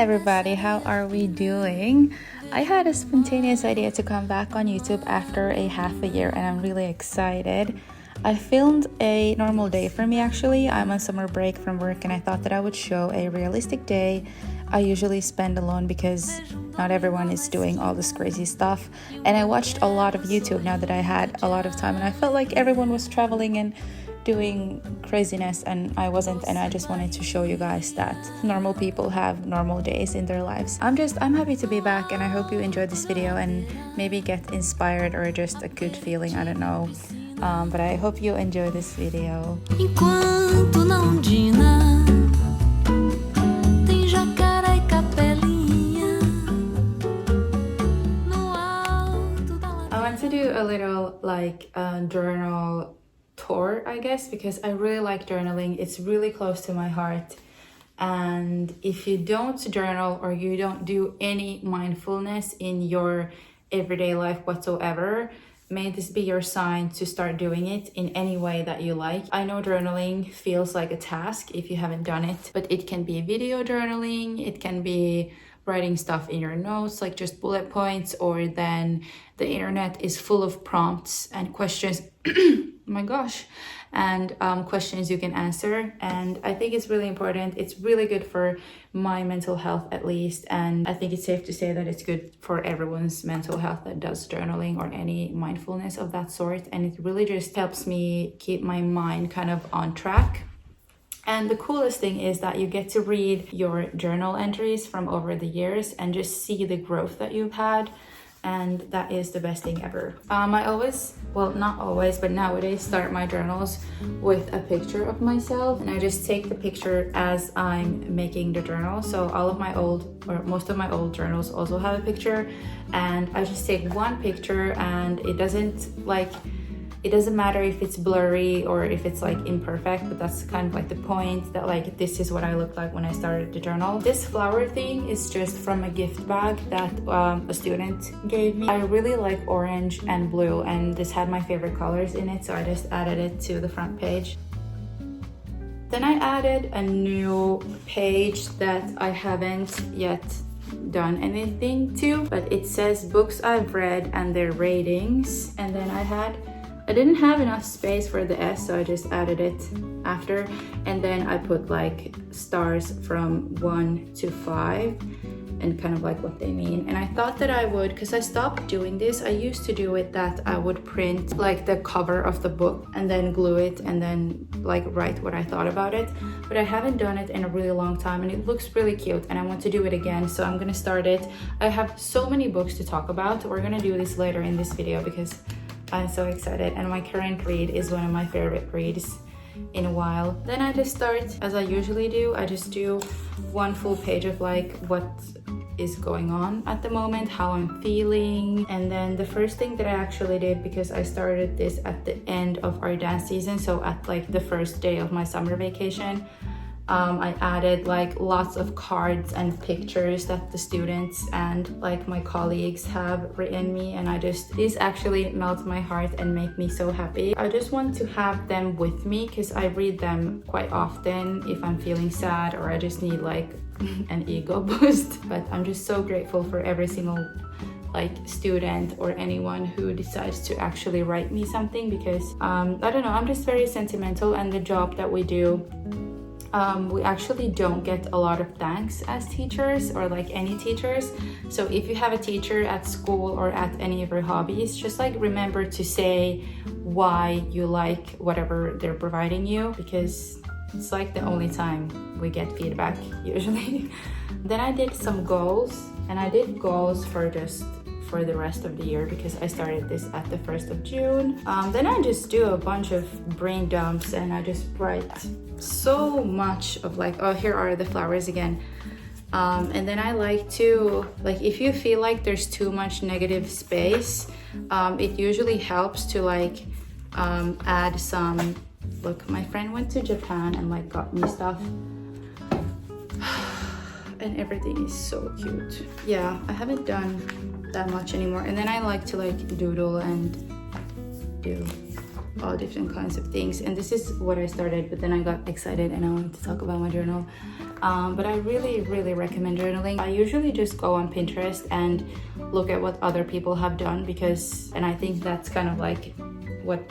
everybody, how are we doing? I had a spontaneous idea to come back on YouTube after a half a year and I'm really excited. I filmed a normal day for me actually. I'm on summer break from work and I thought that I would show a realistic day I usually spend alone because not everyone is doing all this crazy stuff. And I watched a lot of YouTube now that I had a lot of time and I felt like everyone was traveling and doing craziness and I wasn't, and I just wanted to show you guys that normal people have normal days in their lives. I'm happy to be back and I hope you enjoyed this video and maybe get inspired or just a good feeling, I don't know. But I hope you enjoy this video. Enquanto na ondina tem jacaré e capelinha no alto da lagoa. I want to do a little journal tour, I guess, because I really like journaling. It's really close to my heart. And if you don't journal or you don't do any mindfulness in your everyday life whatsoever, may this be your sign to start doing it in any way that you like. I know journaling feels like a task if you haven't done it, but it can be video journaling, it can be writing stuff in your notes, like just bullet points, or then the internet is full of prompts and questions. Oh my gosh. And questions you can answer, and I think it's really important. It's really good for my mental health at least, and I think it's safe to say that it's good for everyone's mental health that does journaling or any mindfulness of that sort, and it really just helps me keep my mind kind of on track. And the coolest thing is that you get to read your journal entries from over the years and just see the growth that you've had. And that is the best thing ever. I always, well, not always, but nowadays start my journals with a picture of myself, and I just take the picture as I'm making the journal. So all of my old, or most of my old journals also have a picture, and I just take one picture, and it doesn't matter if it's blurry or if it's like imperfect, but that's kind of like the point, that like this is what I looked like when I started the journal. This flower thing is just from a gift bag that a student gave me. I really like orange and blue, and this had my favorite colors in it, so I just added it to the front page. Then I added a new page that I haven't yet done anything to, but it says books I've read and their ratings, and then I didn't have enough space for the S, so I just added it after, and then I put like stars from 1 to 5 and kind of like what they mean. And I thought that I would, because I stopped doing this. I used to do it that I would print like the cover of the book and then glue it and then like write what I thought about it, but I haven't done it in a really long time and it looks really cute and I want to do it again, so I'm gonna start it. I have so many books to talk about. We're gonna do this later in this video because I'm so excited, and my current read is one of my favorite reads in a while. Then I just start as I usually do. I just do one full page of like what is going on at the moment, how I'm feeling. And then the first thing that I actually did, because I started this at the end of our dance season, so at like the first day of my summer vacation, I added like lots of cards and pictures that the students and like my colleagues have written me, and these actually melt my heart and make me so happy. I just want to have them with me because I read them quite often if I'm feeling sad or I just need like an ego boost. But I'm just so grateful for every single like student or anyone who decides to actually write me something, because I don't know, I'm just very sentimental, and the job that we do, we actually don't get a lot of thanks as teachers or like any teachers. So if you have a teacher at school or at any of your hobbies, just like remember to say why you like whatever they're providing you, because it's like the only time we get feedback usually. Then I did some goals, and I did goals for the rest of the year because I started this at the 1st of June. Then I just do a bunch of brain dumps and I just write so much of like, oh, here are the flowers again. And then I like to, like, if you feel like there's too much negative space, it usually helps to like add some, look, my friend went to Japan and like got me stuff. And everything is so cute. Yeah, I haven't done that much anymore. And then I like to like doodle and do all different kinds of things. And this is what I started, but then I got excited and I wanted to talk about my journal. But I really recommend journaling. I usually just go on Pinterest and look at what other people have done, and I think that's kind of like what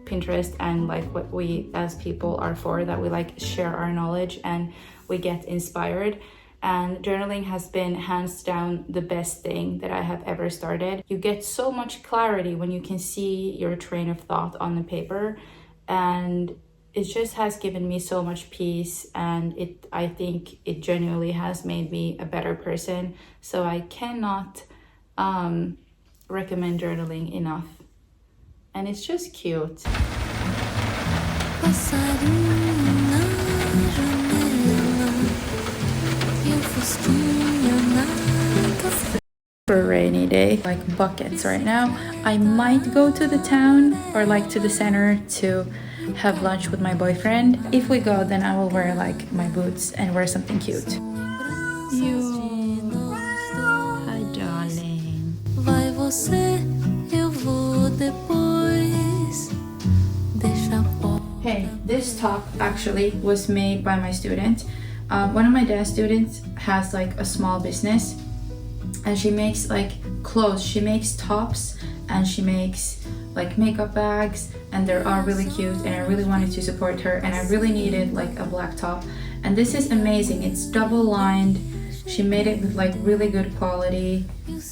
Pinterest and like what we as people are for, that we like share our knowledge and we get inspired. And journaling has been hands down the best thing that I have ever started. You get so much clarity when you can see your train of thought on the paper, and it just has given me so much peace, and I think it genuinely has made me a better person. So I cannot recommend journaling enough. And it's just cute. For a rainy day, like buckets right now. I might go to the town or like to the center to have lunch with my boyfriend. If we go, then I will wear like my boots and wear something cute. Hi darling. Vai você, eu vou depois. Deixa Hey, this top actually was made by my student. One of my dad's students has like a small business, and she makes like clothes. She makes tops and she makes like makeup bags, and they're all really cute, and I really wanted to support her, and I really needed like a black top. And this is amazing. It's double lined. She made it with like really good quality.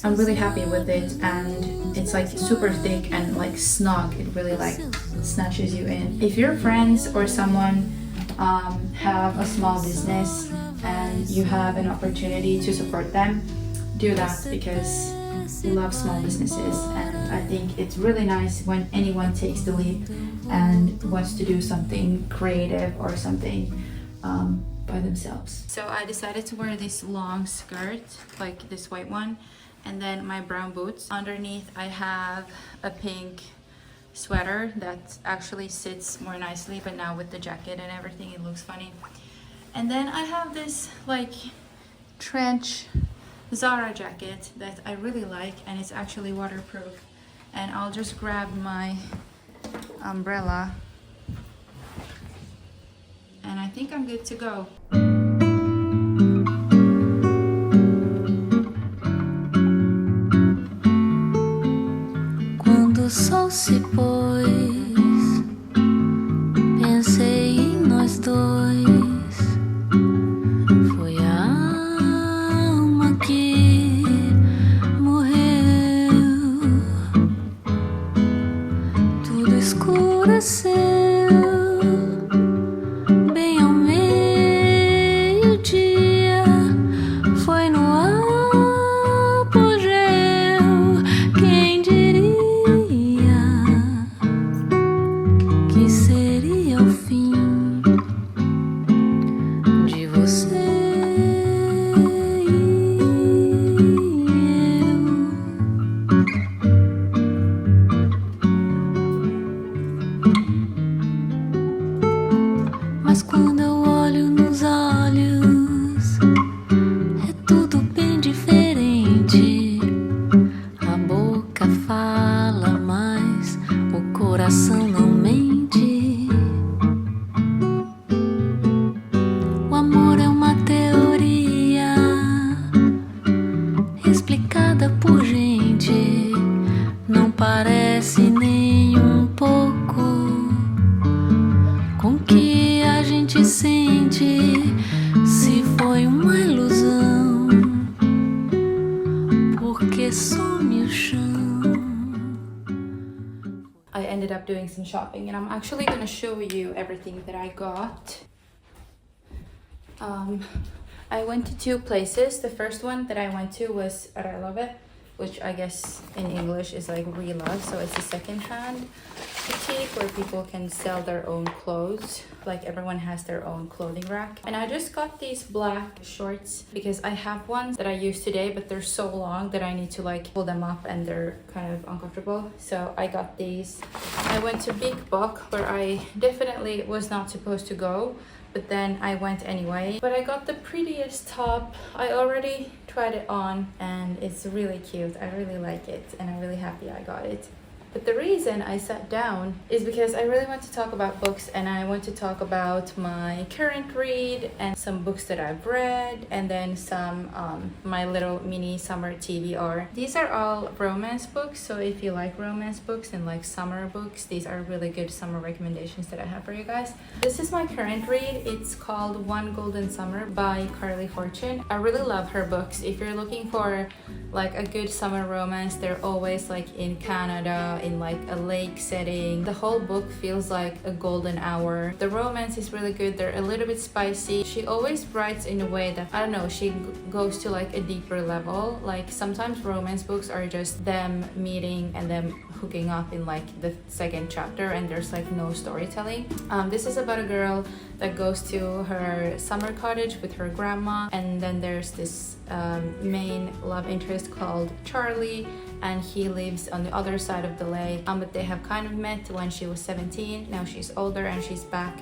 I'm really happy with it, and it's like super thick and like snug. It really like snatches you in. If your friends or someone have a small business and you have an opportunity to support them, do that, because we love small businesses, and I think it's really nice when anyone takes the leap and wants to do something creative or something by themselves. So I decided to wear this long skirt, like this white one, and then my brown boots. Underneath I have a pink sweater that actually sits more nicely, but now with the jacket and everything it looks funny. And then I have this like trench Zara jacket that I really like, and it's actually waterproof. And I'll just grab my umbrella and I think I'm good to go. Quando o sol se pôs, pensei em nós dois. Foi a alma que morreu. Tudo escureceu. Bem ao meio-dia, foi no apogeu. Quem diria que seria o fim de você e eu? Mas quando eu olho nos olhos, é tudo bem diferente. A boca fala, mas o coração não mente. O amor é uma teoria explicada por gente. Não parece nem um pouco com que a gente sente. Se foi uma ilusão, porque some o chão. I ended up doing some shopping, and I'm actually gonna show you everything that I got. I went to two places. The first one that I went to was Relove, which I guess in English is like Relove. So it's a second-hand boutique where people can sell their own clothes. Like everyone has their own clothing rack. And I just got these black shorts because I have ones that I use today, but they're so long that I need to like pull them up and they're kind of uncomfortable. So I got these. I went to Big Book, where I definitely was not supposed to go, but then I went anyway. But I got the prettiest top. I already tried it on and it's really cute. I really like it and I'm really happy I got it. But the reason I sat down is because I really want to talk about books, and I want to talk about my current read and some books that I've read, and then some my little mini summer TBR. These are all romance books, so if you like romance books and like summer books, these are really good summer recommendations that I have for you guys. This is my current read. It's called One Golden Summer by Carly Fortune. I really love her books. If you're looking for like a good summer romance, they're always like in Canada, in like a lake setting. The whole book feels like a golden hour. The romance is really good. They're a little bit spicy. She always writes in a way that, I don't know, she goes to like a deeper level. Like sometimes romance books are just them meeting and them hooking up in like the second chapter, and there's like no storytelling. This is about a girl that goes to her summer cottage with her grandma, and then there's this main love interest called Charlie, and he lives on the other side of the lake. But they have kind of met when she was 17. Now she's older and she's back,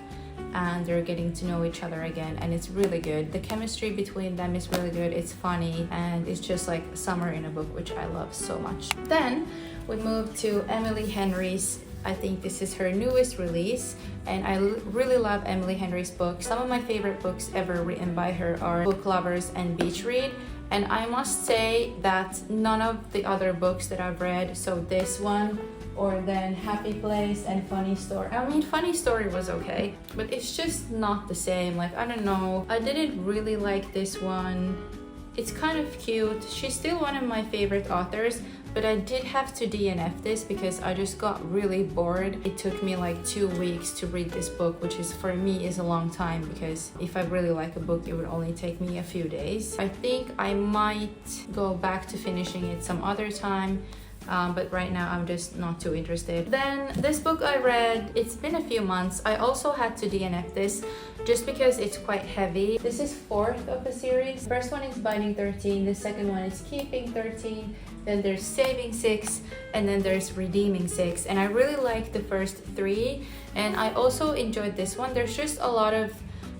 and they're getting to know each other again, and it's really good. The chemistry between them is really good. It's funny, and it's just like summer in a book, which I love so much. Then we moved to Emily Henry's, I think this is her newest release, and I really love Emily Henry's books. Some of my favorite books ever written by her are Book Lovers and Beach Read, and I must say that none of the other books that I've read, so this one or then Happy Place and Funny Story. I mean, Funny Story was okay, but it's just not the same. Like, I don't know, I didn't really like this one. It's kind of cute. She's still one of my favorite authors, but I did have to DNF this because I just got really bored. It took me like 2 weeks to read this book, which is for me is a long time, because if I really like a book, it would only take me a few days. I think I might go back to finishing it some other time. But right now I'm just not too interested. Then this book I read, it's been a few months. I also had to DNF this just because it's quite heavy. This is 4th of a series. The first one is Binding 13, the second one is Keeping 13, then there's Saving 6, and then there's Redeeming 6. And I really liked the first 3, and I also enjoyed this one. There's just a lot of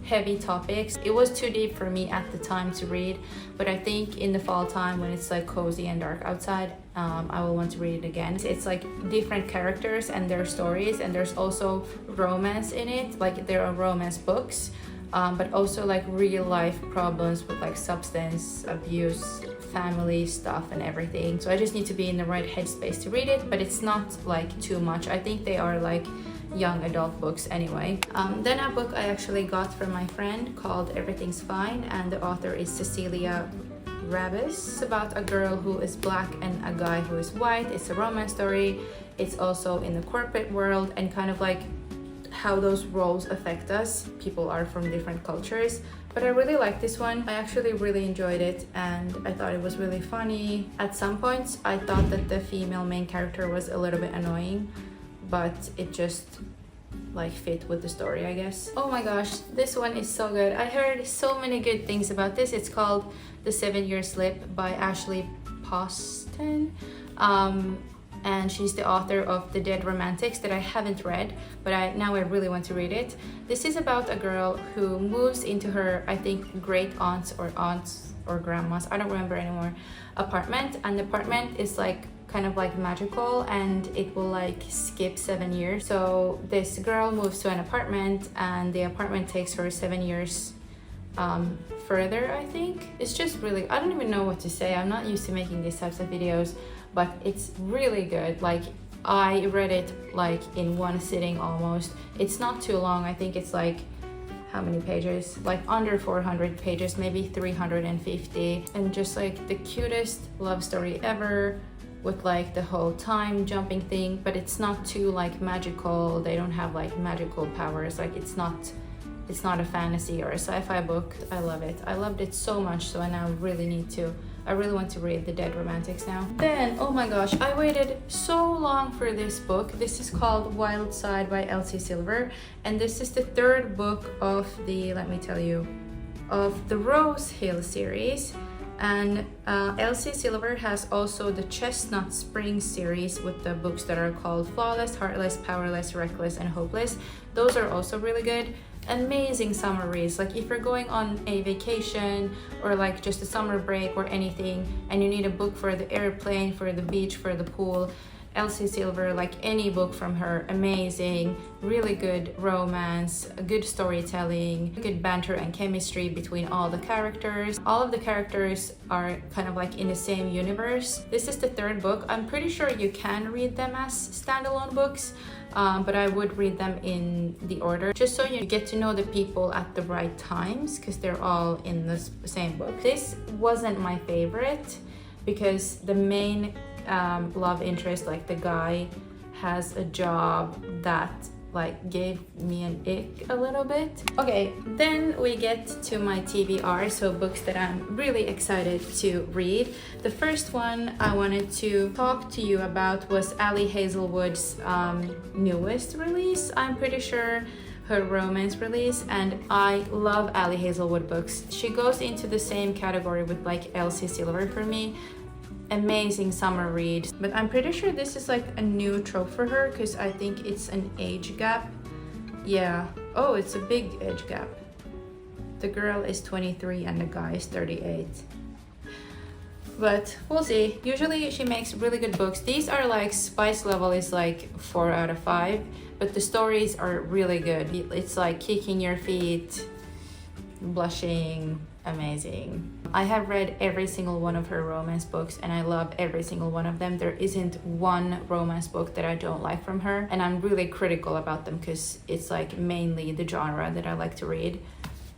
heavy topics. It was too deep for me at the time to read, but I think in the fall time when it's like cozy and dark outside, I will want to read it again. It's like different characters and their stories, and there's also romance in it. Like there are romance books, but also like real life problems with like substance abuse, family stuff and everything. So I just need to be in the right headspace to read it, but it's not like too much. I think they are like young adult books anyway. Then a book I actually got from my friend called Everything's Fine, and the author is Cecilia Rabis. It's about a girl who is black and a guy who is white. It's a romance story. It's also in the corporate world, and kind of like how those roles affect us. People are from different cultures, but I really like this one. I actually really enjoyed it, and I thought it was really funny. At some points I thought that the female main character was a little bit annoying, but it just like fit with the story, I guess. Oh my gosh, this one is so good. I heard so many good things about this. It's called The 7-Year Slip by Ashley Poston. And she's the author of The Dead Romantics that I haven't read, but now I really want to read it. This is about a girl who moves into her, I think, great aunts or grandmas, I don't remember anymore, apartment, and the apartment is like kind of like magical, and it will like skip 7 years. So this girl moves to an apartment, and the apartment takes her 7 years further, I think. It's just really, I don't even know what to say. I'm not used to making these types of videos, but it's really good. Like I read it like in one sitting almost. It's not too long. I think it's like, how many pages? Like under 400 pages, maybe 350, and just like the cutest love story ever, with like the whole time jumping thing, but it's not too like magical. They don't have like magical powers. Like it's not a fantasy or a sci-fi book. I love it. I loved it so much, so I now I really want to read The Dead Romantics now. Then, oh my gosh, I waited so long for this book. This is called Wild Side by Elsie Silver, and this is the 3rd book of the, let me tell you, of the Rose Hill series. And Elsie Silver has also the Chestnut Spring series with the books that are called Flawless, Heartless, Powerless, Reckless, and Hopeless. Those are also really good. Amazing summer reads. Like if you're going on a vacation or like just a summer break or anything, and you need a book for the airplane, for the beach, for the pool, Elsie Silver, like any book from her, amazing, really good romance, good storytelling, good banter and chemistry between all the characters. All of the characters are kind of like in the same universe. This is the third book. I'm pretty sure you can read them as standalone books, but I would read them in the order just so you get to know the people at the right times, because they're all in the same book. This wasn't my favorite because the main love interest, like the guy, has a job that like gave me an ick a little bit. Okay, then we get to my TBR, so books that I'm really excited to read. The first one I wanted to talk to you about was Ali Hazelwood's newest release. I'm pretty sure her romance release, and I love Ali Hazelwood books. She goes into the same category with like Elsie Silver for me. Amazing summer read, but I'm pretty sure this is like a new trope for her because I think it's an age gap. Yeah, oh, it's a big age gap. The girl is 23 and the guy is 38. But we'll see. Usually she makes really good books. These are like, spice level is like 4 out of 5, but the stories are really good. It's like kicking your feet, blushing, amazing. I have read every single one of her romance books and I love every single one of them. There isn't one romance book that I don't like from her, and I'm really critical about them because it's like mainly the genre that I like to read.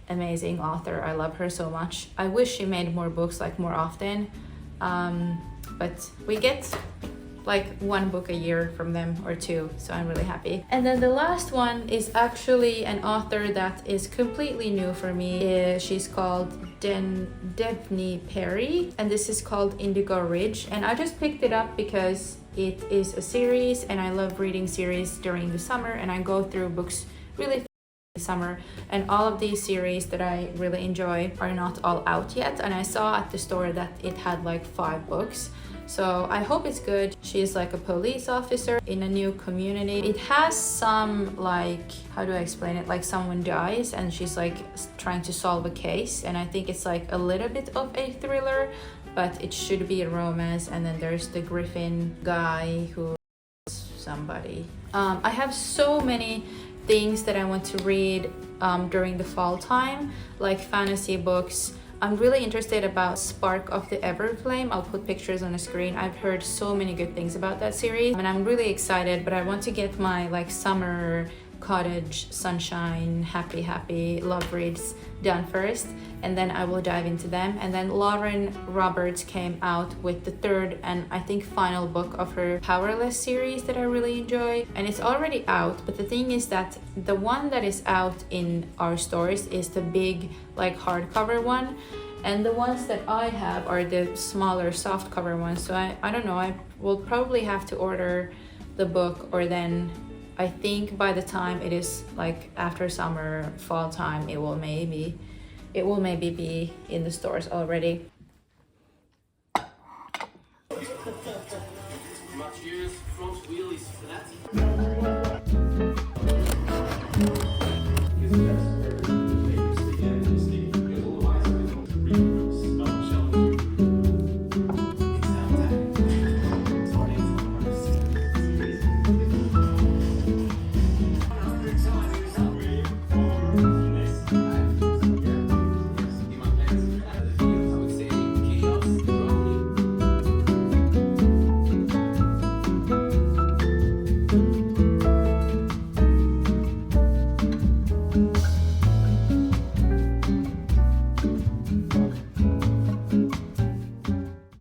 Amazing author. I love her so much. I wish she made more books like more often, but we get like one book a year from them or two, so I'm really happy. And then the last one is actually an author that is completely new for me. She's called Devney Perry, and this is called Indigo Ridge, and I just picked it up because it is a series and I love reading series during the summer, and I go through books really in the summer, and all of these series that I really enjoy are not all out yet, and I saw at the store that it had like 5 books. So I hope it's good. She's like a police officer in a new community. It has some like, how do I explain it? Like someone dies and she's like trying to solve a case. And I think it's like a little bit of a thriller, but it should be a romance. And then there's the Griffin guy who is somebody. I have so many things that I want to read during the fall time, like fantasy books. I'm really interested about Spark of the Everflame. I'll put pictures on the screen. I've heard so many good things about that series and I'm really excited, but I want to get my like summer cottage, sunshine, happy love reads done first, and then I will dive into them. And then Lauren Roberts came out with the third and I think final book of her Powerless series that I really enjoy, and it's already out. But the thing is that the one that is out in our stores is the big like hardcover one, and the ones that I have are the smaller soft cover ones. So I don't know, I will probably have to order the book, or then I think by the time it is like after summer, fall time, it will maybe be in the stores already.